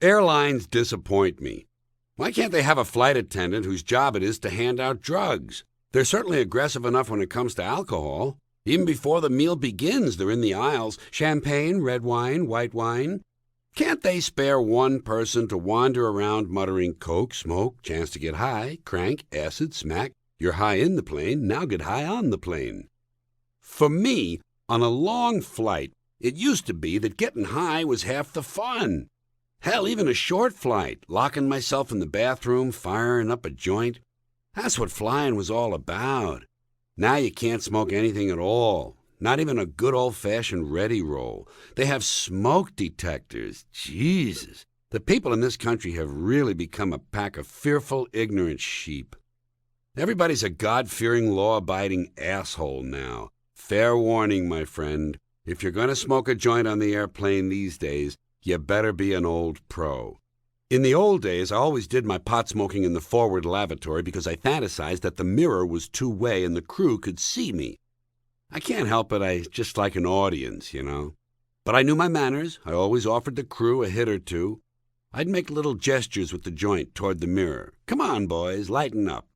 Airlines disappoint me. Why can't they have a flight attendant whose job it is to hand out drugs? They're certainly aggressive enough when it comes to alcohol. Even before the meal begins, they're in the aisles. Champagne, red wine, white wine. Can't they spare one person to wander around muttering coke, smoke, chance to get high, crank, acid, smack? You're high in the plane, now get high on the plane. For me, on a long flight, it used to be that getting high was half the fun. Hell, even a short flight, locking myself in the bathroom, firing up a joint. That's what flying was all about. Now you can't smoke anything at all. Not even a good old-fashioned ready roll. They have smoke detectors. Jesus. The people in this country have really become a pack of fearful, ignorant sheep. Everybody's a God-fearing, law-abiding asshole now. Fair warning, my friend. If you're going to smoke a joint on the airplane these days, you better be an old pro. In the old days, I always did my pot smoking in the forward lavatory because I fantasized that the mirror was two-way and the crew could see me. I can't help it, I just like an audience, you know. But I knew my manners. I always offered the crew a hit or two. I'd make little gestures with the joint toward the mirror. Come on, boys, lighten up.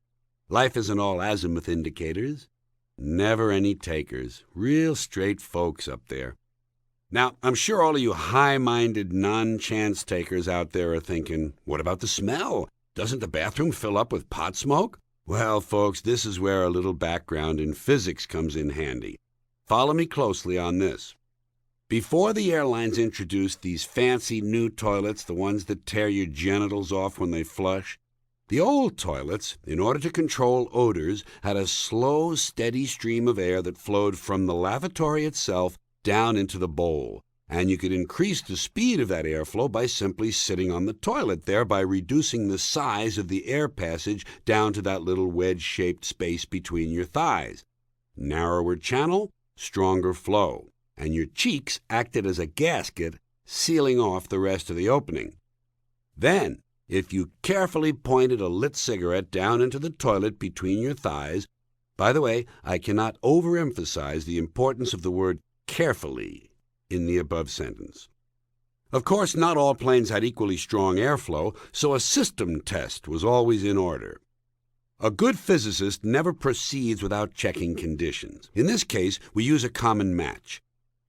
Life isn't all azimuth indicators. Never any takers. Real straight folks up there. Now, I'm sure all of you high-minded, non-chance takers out there are thinking, what about the smell? Doesn't the bathroom fill up with pot smoke? Well, folks, this is where a little background in physics comes in handy. Follow me closely on this. Before the airlines introduced these fancy new toilets, the ones that tear your genitals off when they flush, the old toilets, in order to control odors, had a slow, steady stream of air that flowed from the lavatory itself down into the bowl, and you could increase the speed of that airflow by simply sitting on the toilet, thereby reducing the size of the air passage down to that little wedge-shaped space between your thighs. Narrower channel, stronger flow, and your cheeks acted as a gasket, sealing off the rest of the opening. Then, if you carefully pointed a lit cigarette down into the toilet between your thighs, by the way, I cannot overemphasize the importance of the word carefully in the above sentence. Of course, not all planes had equally strong airflow, so a system test was always in order. A good physicist never proceeds without checking conditions. In this case, we use a common match.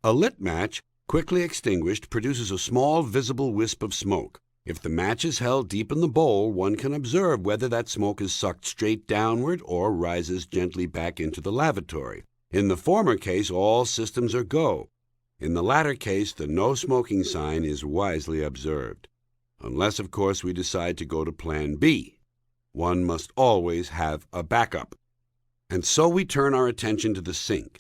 A lit match, quickly extinguished, produces a small visible wisp of smoke. If the match is held deep in the bowl, one can observe whether that smoke is sucked straight downward or rises gently back into the lavatory. In the former case, all systems are go. In the latter case, the no smoking sign is wisely observed. Unless, of course, we decide to go to plan B. One must always have a backup. And so we turn our attention to the sink.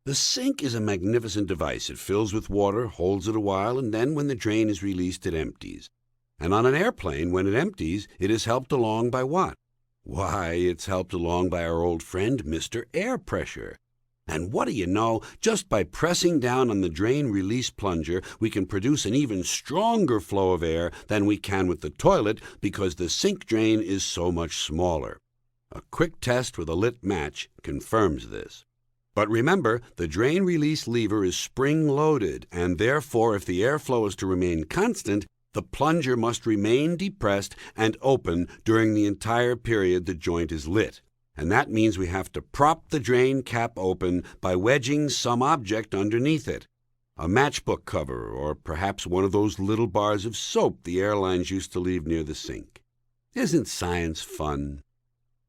The sink is a magnificent device. It fills with water, holds it a while, and then when the drain is released, it empties. And on an airplane, when it empties, it is helped along by what? Why, it's helped along by our old friend, Mr. Air Pressure. And what do you know, just by pressing down on the drain release plunger, we can produce an even stronger flow of air than we can with the toilet because the sink drain is so much smaller. A quick test with a lit match confirms this. But remember, the drain release lever is spring-loaded, and therefore if the airflow is to remain constant, the plunger must remain depressed and open during the entire period the joint is lit. And that means we have to prop the drain cap open by wedging some object underneath it. A matchbook cover, or perhaps one of those little bars of soap the airlines used to leave near the sink. Isn't science fun?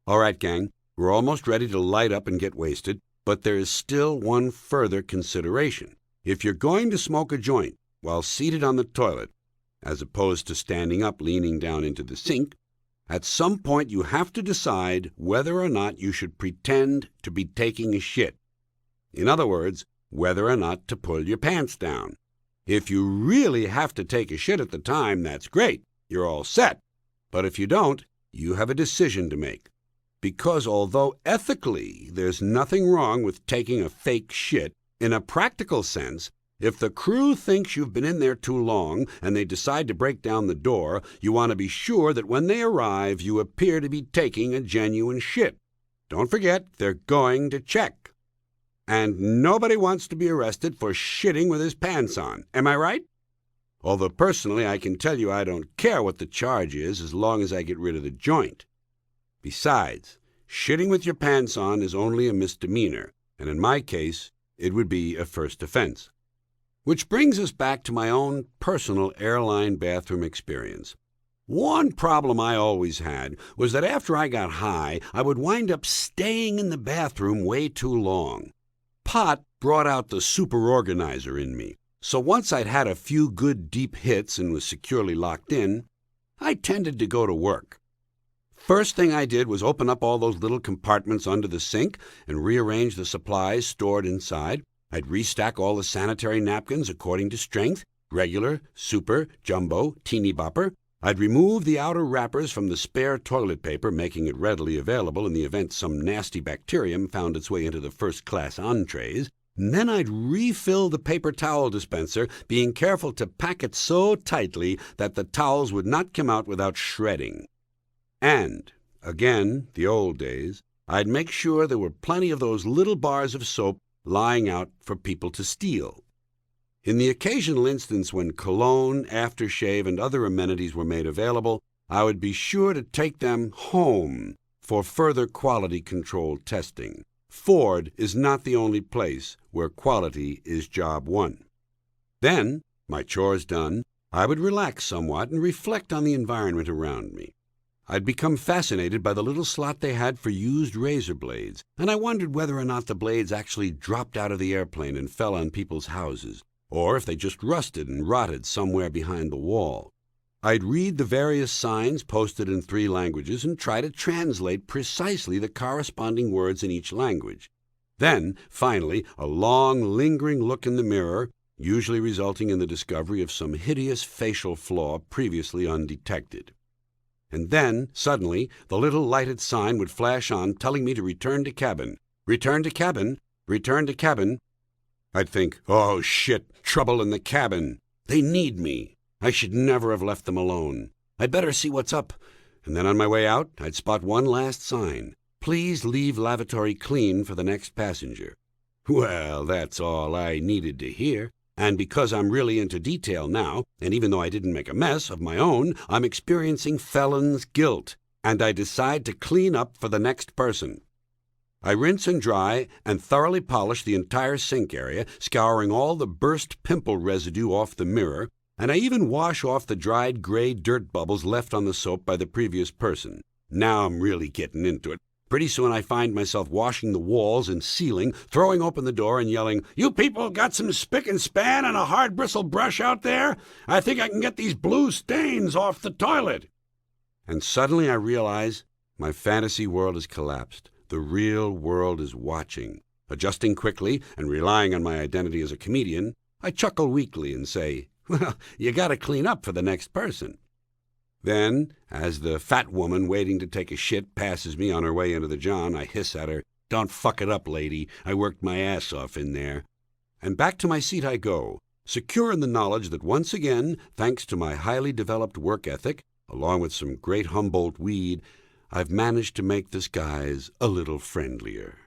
All right, gang, we're almost ready to light up and get wasted, but there is still one further consideration. If you're going to smoke a joint while seated on the toilet, as opposed to standing up leaning down into the sink, at some point you have to decide whether or not you should pretend to be taking a shit. In other words, whether or not to pull your pants down. If you really have to take a shit at the time, that's great. You're all set. But if you don't, you have a decision to make. Because although ethically there's nothing wrong with taking a fake shit, in a practical sense, if the crew thinks you've been in there too long and they decide to break down the door, you want to be sure that when they arrive, you appear to be taking a genuine shit. Don't forget, they're going to check. And nobody wants to be arrested for shitting with his pants on. Am I right? Although personally I can tell you I don't care what the charge is as long as I get rid of the joint. Besides, shitting with your pants on is only a misdemeanor, and in my case, it would be a first offense. Which brings us back to my own personal airline bathroom experience. One problem I always had was that after I got high, I would wind up staying in the bathroom way too long. Pot brought out the super-organizer in me, so once I'd had a few good deep hits and was securely locked in, I tended to go to work. First thing I did was open up all those little compartments under the sink and rearrange the supplies stored inside. I'd restack all the sanitary napkins according to strength, regular, super, jumbo, teeny bopper. I'd remove the outer wrappers from the spare toilet paper, making it readily available in the event some nasty bacterium found its way into the first-class entrees. And then I'd refill the paper towel dispenser, being careful to pack it so tightly that the towels would not come out without shredding. And, again, the old days, I'd make sure there were plenty of those little bars of soap lying out for people to steal. In the occasional instance when cologne, aftershave, and other amenities were made available, I would be sure to take them home for further quality control testing. Ford is not the only place where quality is job one. Then, my chores done, I would relax somewhat and reflect on the environment around me. I'd become fascinated by the little slot they had for used razor blades, and I wondered whether or not the blades actually dropped out of the airplane and fell on people's houses, or if they just rusted and rotted somewhere behind the wall. I'd read the various signs posted in 3 languages and try to translate precisely the corresponding words in each language. Then, finally, a long, lingering look in the mirror, usually resulting in the discovery of some hideous facial flaw previously undetected. And then, suddenly, the little lighted sign would flash on telling me to return to cabin. Return to cabin. Return to cabin. I'd think, oh shit, trouble in the cabin. They need me. I should never have left them alone. I'd better see what's up. And then on my way out, I'd spot one last sign. Please leave lavatory clean for the next passenger. Well, that's all I needed to hear. And because I'm really into detail now, and even though I didn't make a mess of my own, I'm experiencing felon's guilt, and I decide to clean up for the next person. I rinse and dry and thoroughly polish the entire sink area, scouring all the burst pimple residue off the mirror, and I even wash off the dried gray dirt bubbles left on the soap by the previous person. Now I'm really getting into it. Pretty soon I find myself washing the walls and ceiling, throwing open the door and yelling, "You people got some spick and span and a hard bristle brush out there? I think I can get these blue stains off the toilet." And suddenly I realize my fantasy world has collapsed. The real world is watching. Adjusting quickly and relying on my identity as a comedian, I chuckle weakly and say, "Well, you gotta clean up for the next person." Then, as the fat woman waiting to take a shit passes me on her way into the john, I hiss at her, "Don't fuck it up, lady. I worked my ass off in there." And back to my seat I go, secure in the knowledge that once again, thanks to my highly developed work ethic, along with some great Humboldt weed, I've managed to make the skies a little friendlier.